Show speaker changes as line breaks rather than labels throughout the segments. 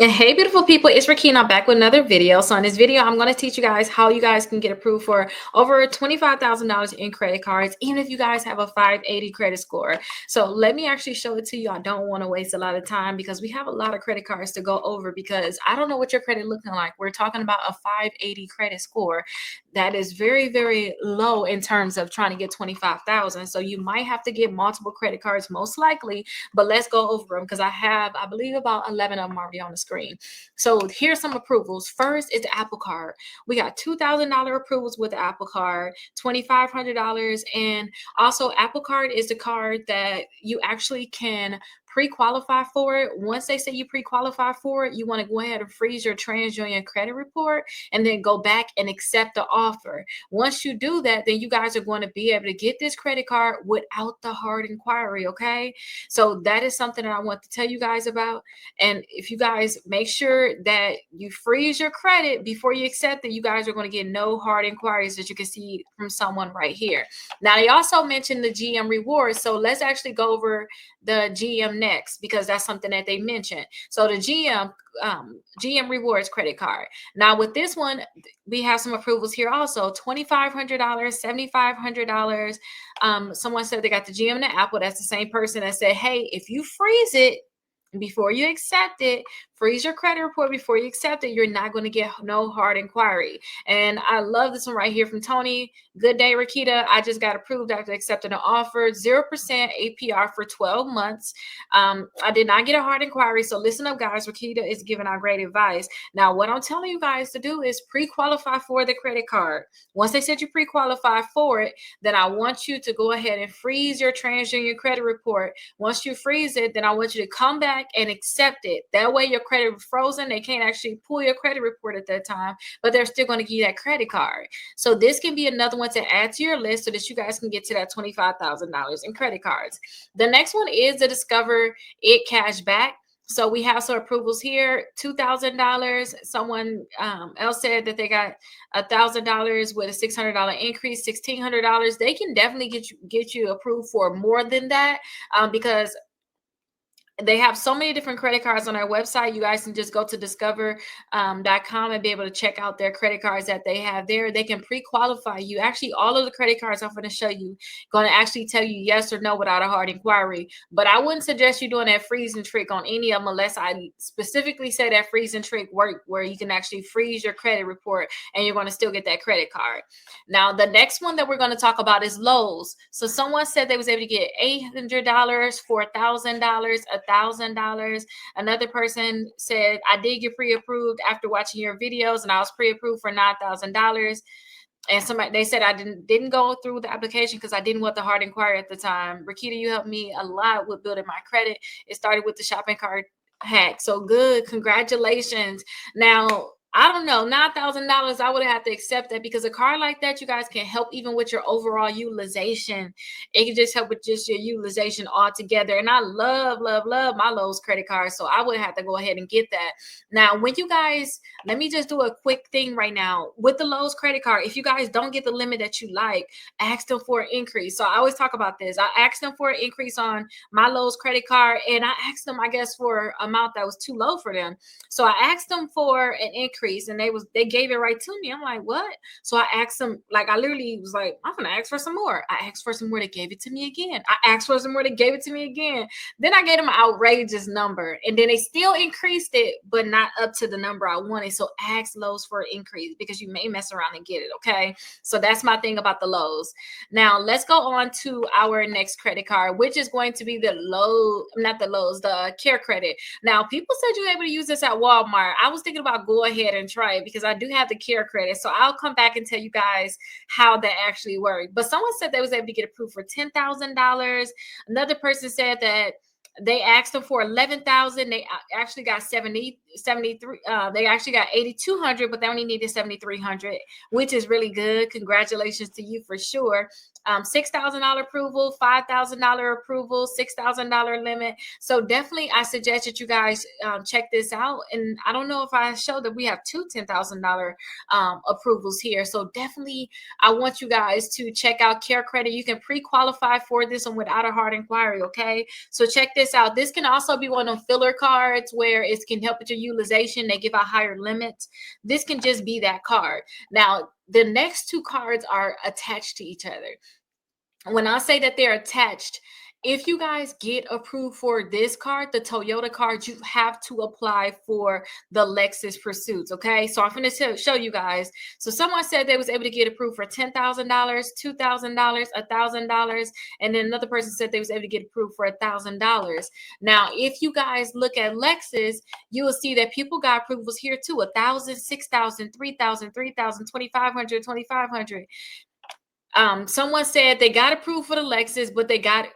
And hey, beautiful people, it's Rickita. I'm back with another video. So, in this video, I'm going to teach you guys how you guys can get approved for over $25,000 in credit cards, even if you guys have a 580 credit score. So, let me actually show it to you. I don't want to waste a lot of time because we have a lot of credit cards to go over because I don't know what your credit looking like. We're talking about a 580 credit score. That is very, very low in terms of trying to get 25,000. So, you might have to get multiple credit cards, most likely, but let's go over them because I believe, about 11 of them already on the screen. So here's some approvals. First is the Apple Card. We got $2,000 approvals with the Apple Card, $2,500, and also Apple Card is the card that you actually can pre-qualify for it. Once they say you pre-qualify for it, you want to go ahead and freeze your TransUnion credit report and then go back and accept the offer. Once you do that, then you guys are going to be able to get this credit card without the hard inquiry. Okay, so that is something that I want to tell you guys about. And if you guys make sure that you freeze your credit before you accept it, you guys are going to get no hard inquiries, as you can see from someone right here. Now, they also mentioned the GM rewards. So let's actually go over the GM next because that's something that they mentioned. So the GM rewards credit card. Now with this one, we have some approvals here also. $2,500, $7,500. Someone said they got the GM and the Apple. That's the same person that said, hey, if you freeze it before you accept it, freeze your credit report before you accept it, you're not going to get no hard inquiry. And I love this one right here from Tony. Good day, Rickita. I just got approved after accepting an offer, 0% APR for 12 months. I did not get a hard inquiry. So listen up, guys. Rickita is giving out great advice. Now, what I'm telling you guys to do is pre-qualify for the credit card. Once they said you pre-qualify for it, then I want you to go ahead and freeze your TransUnion credit report. Once you freeze it, then I want you to come back and accept it. That way your credit frozen. They can't actually pull your credit report at that time, but they're still going to give you that credit card. So this can be another one to add to your list so that you guys can get to that $25,000 in credit cards. The next one is the Discover It Cash Back. So we have some approvals here. $2,000. Someone else said that they got $1,000 with a $600 increase, $1,600. They can definitely get you approved for more than that because they have so many different credit cards on their website. You guys can just go to discover.com and be able to check out their credit cards that they have there. They can pre-qualify you. Actually, all of the credit cards I'm going to show you going to actually tell you yes or no without a hard inquiry. But I wouldn't suggest you doing that freezing trick on any of them unless I specifically say that freezing trick work where you can actually freeze your credit report and you're going to still get that credit card. Now, the next one that we're going to talk about is Lowe's. So someone said they was able to get $800 for $1,000, $1,000. Another person said, I did get pre-approved after watching your videos and I was pre-approved for $9,000. And somebody, they said I didn't go through the application because I didn't want the hard inquiry at the time. Rickita, you helped me a lot with building my credit. It started with the shopping cart hack. So good. Congratulations. Now, I don't know, $9,000. I would have to accept that because a card like that, you guys can help even with your overall utilization. It can just help with just your utilization altogether. And I love, love, love my Lowe's credit card. So I would have to go ahead and get that. Now, when you guys, let me just do a quick thing right now with the Lowe's credit card. If you guys don't get the limit that you like, ask them for an increase. So I always talk about this. I asked them for an increase on my Lowe's credit card, and I asked them, I guess, for an amount that was too low for them. So I asked them for an increase, and they gave it right to me. I'm like, what? So I asked them, like, I literally was like, I'm gonna ask for some more. I asked for some more, they gave it to me again. I asked for some more, they gave it to me again. Then I gave them an outrageous number, and then they still increased it, but not up to the number I wanted. So ask Lowe's for an increase because you may mess around and get it. Okay, so that's my thing about the Lowe's. Now let's go on to our next credit card, which is going to be the the Care Credit. Now, people said you were able to use this at Walmart. I was thinking about go ahead and try it because I do have the Care Credit. So I'll come back and tell you guys how that actually worked. But someone said they was able to get approved for $10,000. Another person said that they asked them for 11,000. They actually got 73. They actually got 8,200, but they only needed 7,300, which is really good. Congratulations to you for sure. $6,000 approval, $5,000 approval, $6,000 limit. So definitely, I suggest that you guys check this out. And I don't know if I showed that we have two $10,000 approvals here. So definitely, I want you guys to check out Care Credit. You can pre-qualify for this one without a hard inquiry. Okay, so check this out. This can also be one of filler cards where it can help with your utilization, they give out higher limits. This can just be that card. Now, the next two cards are attached to each other. When I say that they're attached, if you guys get approved for this card, the Toyota card, you have to apply for the Lexus Pursuits. Okay, so I'm going to show you guys. So someone said they was able to get approved for $10,000, $2,000, $1,000, and then another person said they was able to get approved for $1,000. Now, if you guys look at Lexus, you will see that people got approvals here too: 1,000, 6,000, 3,000, 3,000, 2,500, 2,500. Someone said they got approved for the Lexus, but they got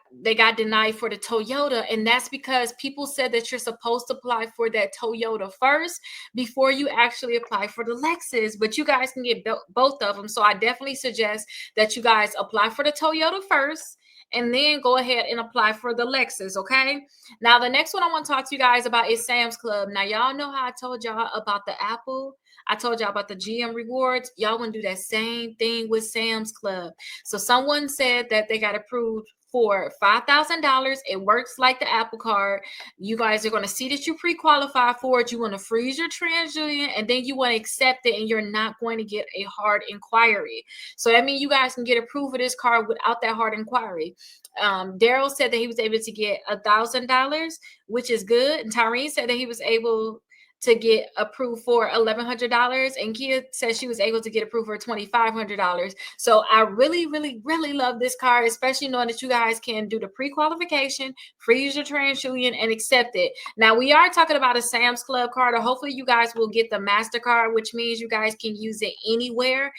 denied for the Toyota, and that's because people said that you're supposed to apply for that Toyota first before you actually apply for the Lexus. But you guys can get both of them, so I definitely suggest that you guys apply for the Toyota first and then go ahead and apply for the Lexus. Okay, now the next one I want to talk to you guys about is Sam's Club. Now, y'all know how I told y'all about the Apple, I told y'all about the GM rewards. Y'all want to do that same thing with Sam's Club. So someone said that they got approved for $5,000. It works like the Apple card. You guys are going to see that you pre-qualify for it. You want to freeze your TransUnion, and then you want to accept it, and you're not going to get a hard inquiry. So that means you guys can get approved for this card without that hard inquiry. Daryl said that he was able to get $1,000, which is good. And Tyrene said that he was able to get approved for $1,100, and Kia says she was able to get approved for $2,500. So I really, really, really love this card, especially knowing that you guys can do the pre-qualification, freeze your TransUnion, and accept it. Now, we are talking about a Sam's Club card, or hopefully you guys will get the MasterCard, which means you guys can use it anywhere.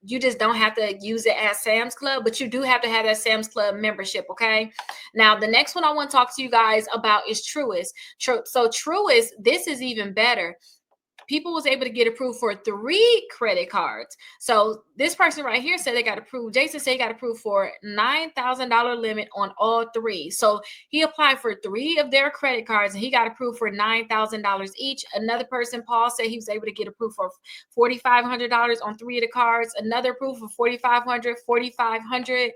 You just don't have to use it at Sam's Club, but you do have to have that Sam's Club membership, okay? Now, the next one I want to talk to you guys about is Truist. So Truist, this is even better. People was able to get approved for 3 credit cards. So this person right here said they got approved. Jason said he got approved for $9,000 limit on all 3. So he applied for 3 of their credit cards, and he got approved for $9,000 each. Another person, Paul, said he was able to get approved for $4,500 on 3 of the cards. Another approved for $4,500, $4,500.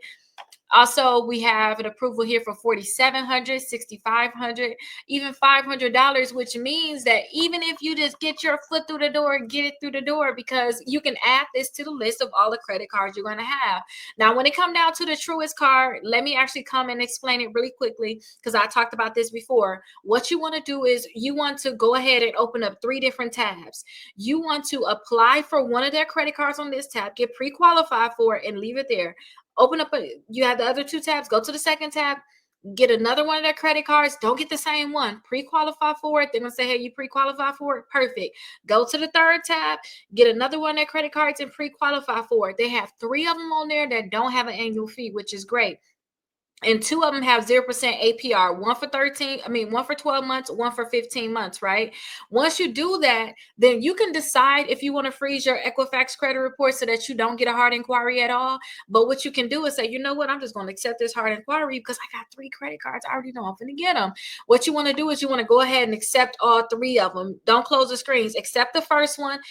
Also, we have an approval here for $4,700, $6,500, even $500, which means that even if you just get your foot through the door, get it through the door, because you can add this to the list of all the credit cards you're going to have. Now, when it comes down to the Truist card, let me actually come and explain it really quickly, because I talked about this before. What you want to do is you want to go ahead and open up 3 different tabs. You want to apply for one of their credit cards on this tab, get pre-qualified for it, and leave it there. Open up, you have the other 2 tabs, go to the second tab, get another one of their credit cards. Don't get the same one. Pre-qualify for it. They're going to say, hey, you pre-qualify for it. Perfect. Go to the third tab, get another one of their credit cards and pre-qualify for it. They have 3 of them on there that don't have an annual fee, which is great. And 2 of them have 0% APR, one for 12 months, one for 15 months, right? Once you do that, then you can decide if you want to freeze your Equifax credit report so that you don't get a hard inquiry at all. But what you can do is say, you know what, I'm just going to accept this hard inquiry because I got 3 credit cards. I already know I'm going to get them. What you want to do is you want to go ahead and accept all 3 of them. Don't close the screens. Accept the first one.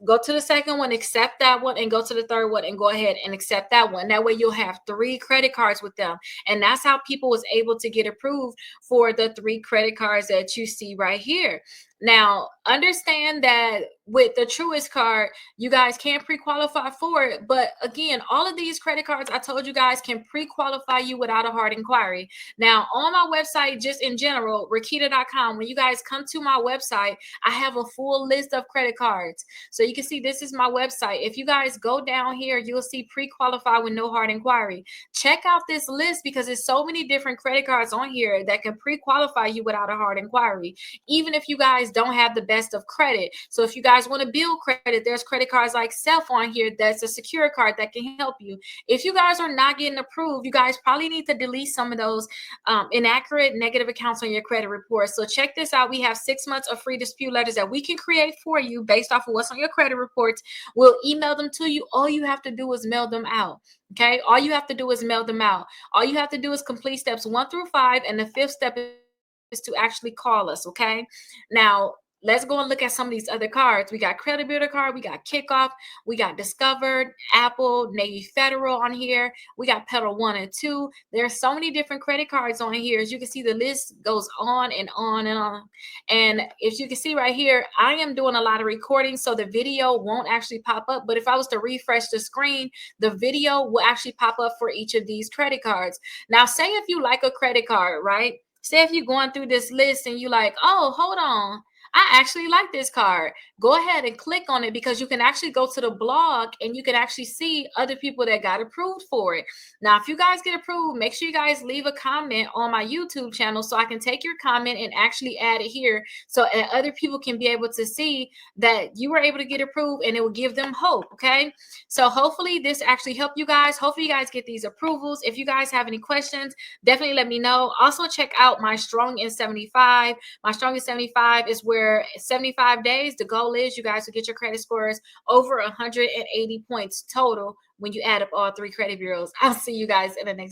Go to the second one, accept that one, and go to the third one and go ahead and accept that one. That way you'll have 3 credit cards with them. And that's how people was able to get approved for the 3 credit cards that you see right here. Now, understand that with the Truist card, you guys can pre-qualify for it. But again, all of these credit cards, I told you guys, can pre-qualify you without a hard inquiry. Now, on my website, just in general, Rickita.com, when you guys come to my website, I have a full list of credit cards. So you can see this is my website. If you guys go down here, you'll see pre-qualify with no hard inquiry. Check out this list because there's so many different credit cards on here that can pre-qualify you without a hard inquiry, even if you guys don't have the best of credit. So if you guys want to build credit, there's credit cards like Self on here that's a secure card that can help you. If you guys are not getting approved, you guys probably need to delete some of those inaccurate negative accounts on your credit report. So check this out. We have 6 months of free dispute letters that we can create for you based off of what's on your credit reports. We'll email them to you. All you have to do is mail them out. Okay, all you have to do is mail them out. All you have to do is complete steps 1 through 5, and the 5th step is to actually call us. Okay, now let's go and look at some of these other cards. We got Credit Builder card, we got Kickoff, we got Discovered, Apple, Navy Federal on here. We got Pedal 1 and 2. There's so many different credit cards on here. As you can see, the list goes on and on and on. And if you can see right here, I am doing a lot of recording, so the video won't actually pop up. But if I was to refresh the screen, the video will actually pop up for each of these credit cards. Now, say if you like a credit card, right? Say if you're going through this list and you like, oh, hold on, I actually like this card. Go ahead and click on it, because you can actually go to the blog and you can actually see other people that got approved for it. Now, if you guys get approved, make sure you guys leave a comment on my YouTube channel so I can take your comment and actually add it here, so other people can be able to see that you were able to get approved, and it will give them hope. Okay, so hopefully this actually helped you guys. Hopefully you guys get these approvals. If you guys have any questions, definitely let me know. Also, check out my Strong in 75. My Strong in 75 is where 75 days, the goal is you guys will get your credit scores over 180 points total when you add up all 3 credit bureaus. I'll see you guys in the next